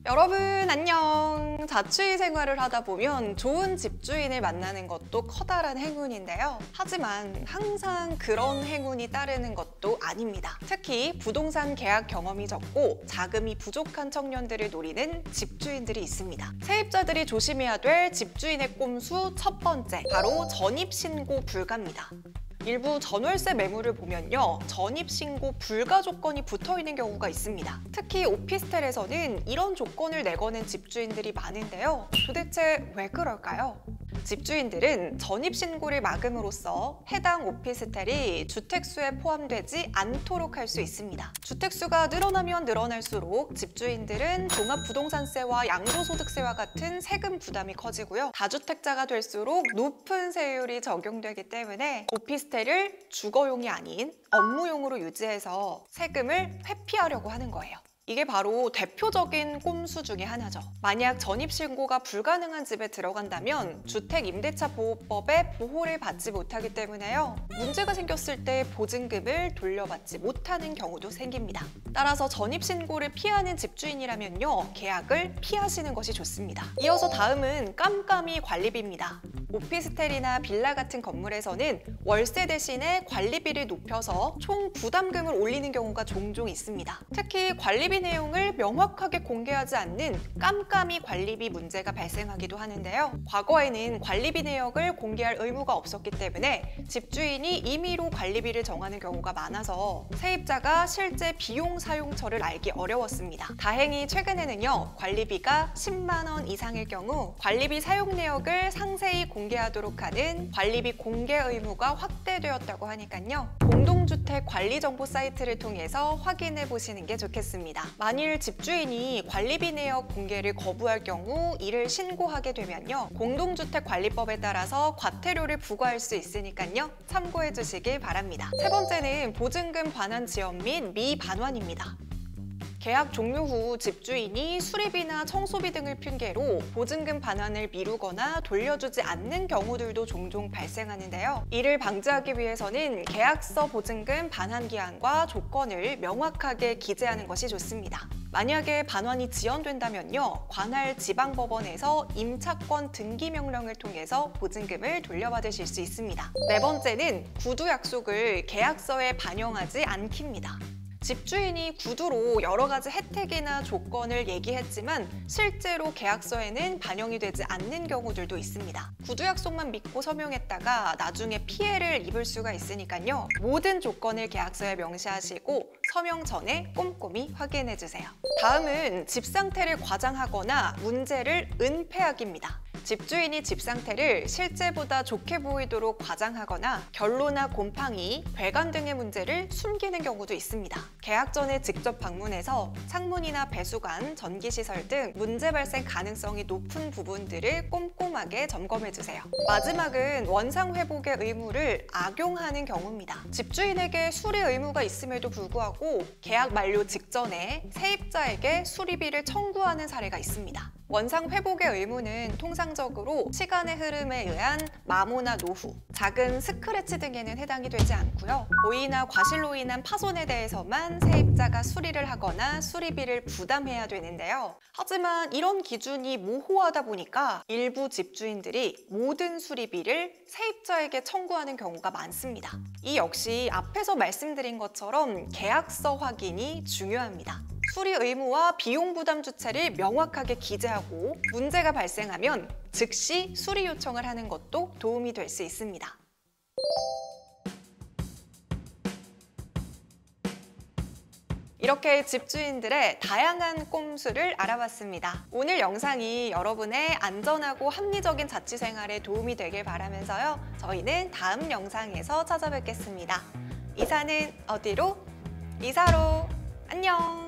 여러분 안녕! 자취 생활을 하다 보면 좋은 집주인을 만나는 것도 커다란 행운인데요. 하지만 항상 그런 행운이 따르는 것도 아닙니다. 특히 부동산 계약 경험이 적고 자금이 부족한 청년들을 노리는 집주인들이 있습니다. 세입자들이 조심해야 될 집주인의 꼼수 첫 번째, 바로 전입신고 불가입니다. 일부 전월세 매물을 보면요, 전입신고 불가 조건이 붙어있는 경우가 있습니다. 특히 오피스텔에서는 이런 조건을 내거는 집주인들이 많은데요. 도대체 왜 그럴까요? 집주인들은 전입신고를 막음으로써 해당 오피스텔이 주택수에 포함되지 않도록 할 수 있습니다. 주택수가 늘어나면 늘어날수록 집주인들은 종합부동산세와 양도소득세와 같은 세금 부담이 커지고요. 다주택자가 될수록 높은 세율이 적용되기 때문에 오피스텔을 주거용이 아닌 업무용으로 유지해서 세금을 회피하려고 하는 거예요. 이게 바로 대표적인 꼼수 중에 하나죠. 만약 전입신고가 불가능한 집에 들어간다면 주택임대차보호법의 보호를 받지 못하기 때문에요. 문제가 생겼을 때 보증금을 돌려받지 못하는 경우도 생깁니다. 따라서 전입신고를 피하는 집주인이라면요, 계약을 피하시는 것이 좋습니다. 이어서 다음은 깜깜이 관리비입니다. 오피스텔이나 빌라 같은 건물에서는 월세 대신에 관리비를 높여서 총 부담금을 올리는 경우가 종종 있습니다. 특히 관리비 내용을 명확하게 공개하지 않는 깜깜이 관리비 문제가 발생하기도 하는데요. 과거에는 관리비 내역을 공개할 의무가 없었기 때문에 집주인이 임의로 관리비를 정하는 경우가 많아서 세입자가 실제 비용 사용처를 알기 어려웠습니다. 다행히 최근에는요, 관리비가 10만 원 이상일 경우 관리비 사용 내역을 상세히 공개하도록 하는 관리비 공개 의무가 확대되었다고 하니까요. 공동주택 관리 정보 사이트를 통해서 확인해 보시는 게 좋겠습니다. 만일 집주인이 관리비 내역 공개를 거부할 경우 이를 신고하게 되면요, 공동주택관리법에 따라서 과태료를 부과할 수 있으니까요, 참고해 주시길 바랍니다. 세 번째는 보증금 반환 지연 및 미반환입니다. 계약 종료 후 집주인이 수리비나 청소비 등을 핑계로 보증금 반환을 미루거나 돌려주지 않는 경우들도 종종 발생하는데요. 이를 방지하기 위해서는 계약서 보증금 반환 기한과 조건을 명확하게 기재하는 것이 좋습니다. 만약에 반환이 지연된다면요, 관할 지방법원에서 임차권 등기 명령을 통해서 보증금을 돌려받으실 수 있습니다. 네 번째는 구두 약속을 계약서에 반영하지 않기입니다. 집주인이 구두로 여러 가지 혜택이나 조건을 얘기했지만 실제로 계약서에는 반영이 되지 않는 경우들도 있습니다. 구두 약속만 믿고 서명했다가 나중에 피해를 입을 수가 있으니까요. 모든 조건을 계약서에 명시하시고 서명 전에 꼼꼼히 확인해 주세요. 다음은 집 상태를 과장하거나 문제를 은폐하기입니다. 집주인이 집 상태를 실제보다 좋게 보이도록 과장하거나 결로나 곰팡이, 배관 등의 문제를 숨기는 경우도 있습니다. 계약 전에 직접 방문해서 창문이나 배수관, 전기시설 등 문제 발생 가능성이 높은 부분들을 꼼꼼하게 점검해주세요. 마지막은 원상 회복의 의무를 악용하는 경우입니다. 집주인에게 수리 의무가 있음에도 불구하고 계약 만료 직전에 세입자에게 수리비를 청구하는 사례가 있습니다. 원상 회복의 의무는 통상적으로 시간의 흐름에 의한 마모나 노후, 작은 스크래치 등에는 해당이 되지 않고요. 고의나 과실로 인한 파손에 대해서만 세입자가 수리를 하거나 수리비를 부담해야 되는데요. 하지만 이런 기준이 모호하다 보니까 일부 집주인들이 모든 수리비를 세입자에게 청구하는 경우가 많습니다. 이 역시 앞에서 말씀드린 것처럼 계약서 확인이 중요합니다. 수리 의무와 비용 부담 주체를 명확하게 기재하고 문제가 발생하면 즉시 수리 요청을 하는 것도 도움이 될 수 있습니다. 이렇게 집주인들의 다양한 꼼수를 알아봤습니다. 오늘 영상이 여러분의 안전하고 합리적인 자취 생활에 도움이 되길 바라면서요. 저희는 다음 영상에서 찾아뵙겠습니다. 이사는 어디로? 이사로! 안녕!